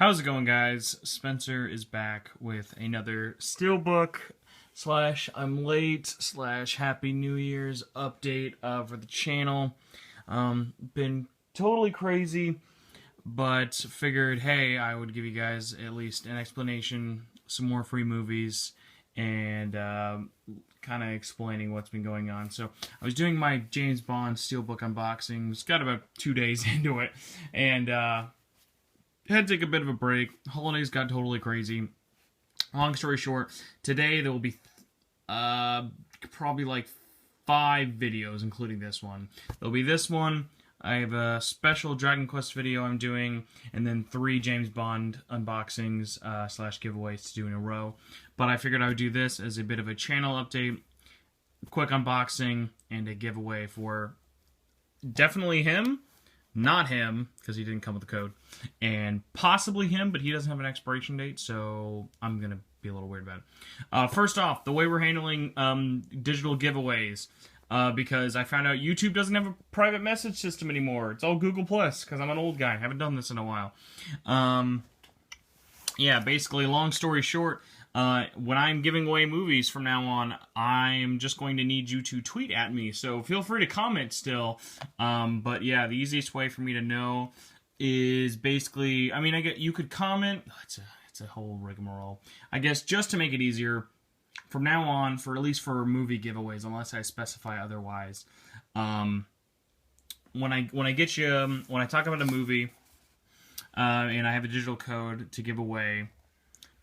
How's it going, guys? Spencer is back with another Steelbook slash I'm late slash Happy New Year's update for the channel. Been totally crazy, but figured, hey, I would give you guys at least an explanation, some more free movies, and kind of explaining what's been going on. So I was doing my James Bond Steelbook unboxings, got about 2 days into it, and had to take a bit of a break. Holidays got totally crazy. Long story short, today there will be probably like 5 videos, including this one. There'll be this one. I have a special Dragon Quest video I'm doing, and then 3 James Bond unboxings slash giveaways to do in a row. But I figured I would do this as a bit of a channel update, quick unboxing, and a giveaway for definitely him, not him, because he didn't come with the code, and possibly him, but he doesn't have an expiration date, so I'm going to be a little weird about it. First off, the way we're handling digital giveaways, because I found out YouTube doesn't have a private message system anymore. It's all Google+, because I'm an old guy. I haven't done this in a while. Yeah, basically, long story short, when I'm giving away movies from now on, I'm just going to need you to tweet at me, so feel free to comment still. But yeah, the easiest way for me to know is basically, I mean, you could comment. It's a whole rigmarole. I guess just to make it easier, from now on, at least for movie giveaways, unless I specify otherwise, when I talk about a movie, and I have a digital code to give away,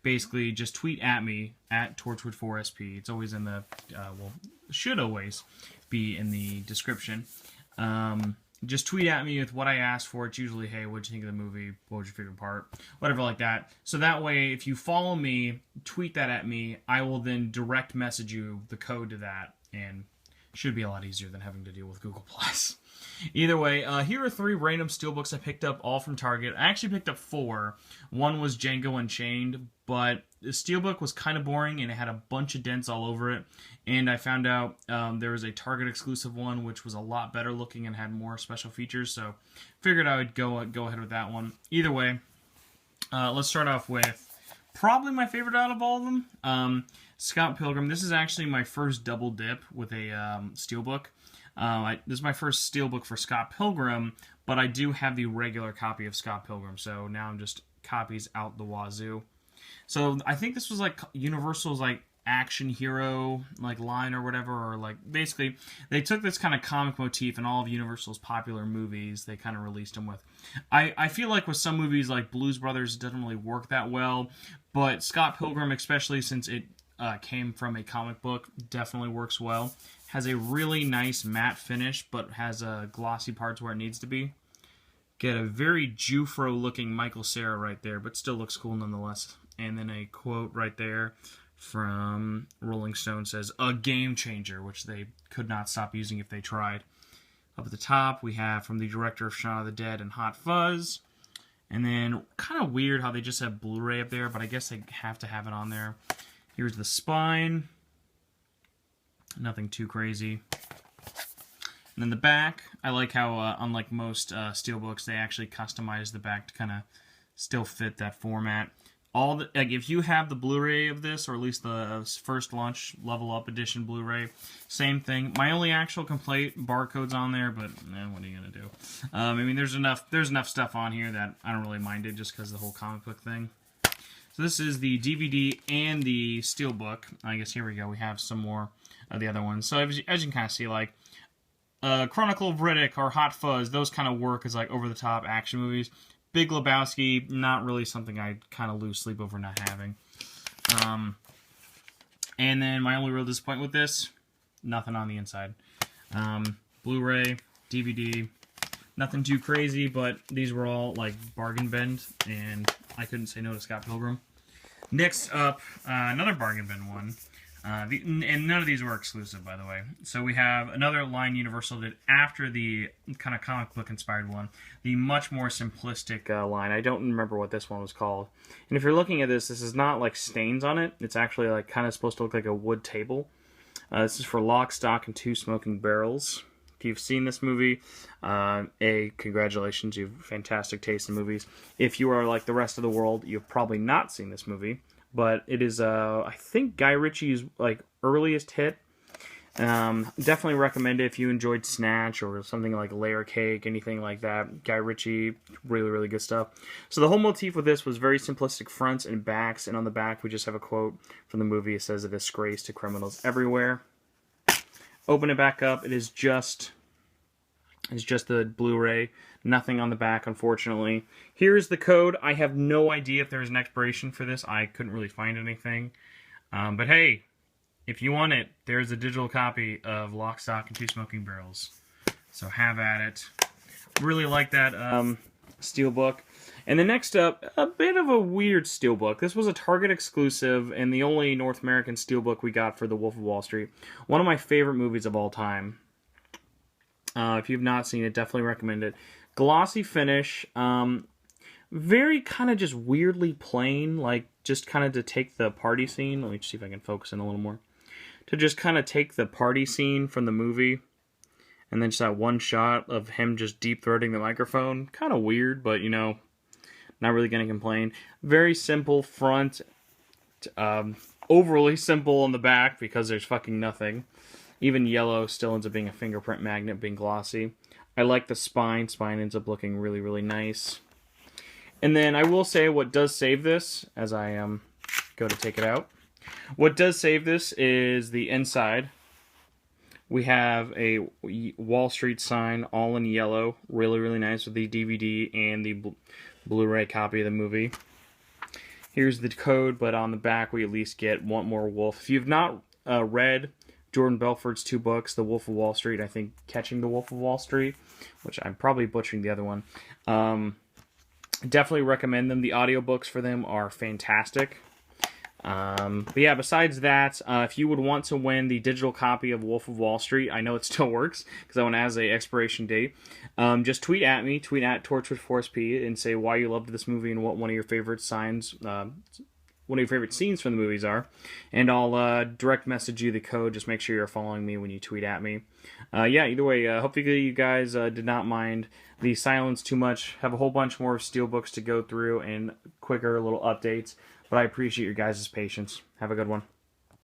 basically just tweet at me at Torchwood4SP. It's always in the well, should always be in the description. Just tweet at me with what I asked for. It's usually, hey, what'd you think of the movie? What was your favorite part? Whatever like that. So that way, if you follow me, tweet that at me, I will then direct message you the code to that, and should be a lot easier than having to deal with Google+. Either way, here are 3 random steelbooks I picked up, all from Target. I actually picked up 4. One was Django Unchained, but the steelbook was kind of boring, and it had a bunch of dents all over it. And I found out there was a Target exclusive one, which was a lot better looking and had more special features, so figured I would go ahead with that one. Either way, let's start off with probably my favorite out of all of them, Scott Pilgrim. This is actually my first double dip with a steelbook. This is my first steelbook for Scott Pilgrim, but I do have the regular copy of Scott Pilgrim, so now I'm just copies out the wazoo. So I think this was like Universal's like action hero like line or whatever, or like basically they took this kind of comic motif in all of Universal's popular movies. They kind of released them with. I feel like with some movies like Blues Brothers, it doesn't really work that well, but Scott Pilgrim, especially since it came from a comic book, definitely works well. Has a really nice matte finish, but has glossy parts where it needs to be. Get a very Jufro looking Michael Cera right there, but still looks cool nonetheless. And then a quote right there from Rolling Stone says, "A game changer," which they could not stop using if they tried. Up at the top, we have from the director of Shaun of the Dead and Hot Fuzz. And then kind of weird how they just have Blu-ray up there, but I guess they have to have it on there. Here's the spine. Nothing too crazy. And then the back, I like how, unlike most steelbooks, they actually customize the back to kind of still fit that format. Like if you have the Blu-ray of this, or at least the first launch Level Up Edition Blu-ray, same thing. My only actual complaint, barcode's on there, but what are you gonna do? I mean, there's enough stuff on here that I don't really mind it, just because of the whole comic book thing. So this is the DVD and the steelbook. I guess here we go. We have some more of the other ones. So as you can kind of see, like Chronicle of Riddick or Hot Fuzz, those kind of work as like over-the-top action movies. Big Lebowski, not really something I kind of lose sleep over not having. And then my only real disappointment with this, nothing on the inside. Blu-ray, DVD, nothing too crazy, but these were all like bargain bin, and I couldn't say no to Scott Pilgrim. Next up, another bargain bin one. And none of these were exclusive, by the way. So we have another line Universal did after the kind of comic book inspired one. The much more simplistic line. I don't remember what this one was called. And if you're looking at this is not like stains on it. It's actually like kind of supposed to look like a wood table. This is for Lock, Stock, and 2 Smoking Barrels. If you've seen this movie, congratulations, you have fantastic taste in movies. If you are like the rest of the world, you've probably not seen this movie, but it is, I think, Guy Ritchie's like earliest hit. Definitely recommend it if you enjoyed Snatch or something like Layer Cake, anything like that. Guy Ritchie, really, really good stuff. So the whole motif with this was very simplistic fronts and backs, and on the back we just have a quote from the movie. It says, "A disgrace to criminals everywhere." Open it back up. It's just the Blu-ray. Nothing on the back, unfortunately. Here's the code. I have no idea if there's an expiration for this. I couldn't really find anything. But hey, if you want it, there's a digital copy of Lock, Stock, and Two Smoking Barrels. So have at it. Really like that Steelbook. And the next up, a bit of a weird Steelbook. This was a Target exclusive and the only North American Steelbook we got for The Wolf of Wall Street. One of my favorite movies of all time. If you've not seen it, definitely recommend it. Glossy finish. Very kind of just weirdly plain, like just kind of to take the party scene. Let me see if I can focus in a little more. To just kind of take the party scene from the movie and then just that one shot of him just deep-throating the microphone. Kind of weird, but, you know, not really going to complain. Very simple front. Overly simple on the back because there's fucking nothing. Even yellow still ends up being a fingerprint magnet, being glossy. I like the spine. Spine ends up looking really, really nice. And then I will say what does save this, as I go to take it out. What does save this is the inside. We have a Wall Street sign, all in yellow. Really, really nice with the DVD and the Blu-ray copy of the movie. Here's the code, but on the back we at least get Want More Wolf. If you've not read Jordan Belfort's 2 books, The Wolf of Wall Street, I think Catching the Wolf of Wall Street, which I'm probably butchering the other one. Definitely recommend them. The audiobooks for them are fantastic. But yeah, besides that, if you would want to win the digital copy of Wolf of Wall Street, I know it still works, because that one has a expiration date, just tweet at me, tweet at TorchwoodForestP, and say why you loved this movie and what one of your favorite scenes from the movies are, and I'll direct message you the code. Just make sure you're following me when you tweet at me. Yeah, either way, hopefully you guys did not mind the silence too much. Have a whole bunch more Steelbooks to go through and quicker little updates. But I appreciate your guys' patience. Have a good one.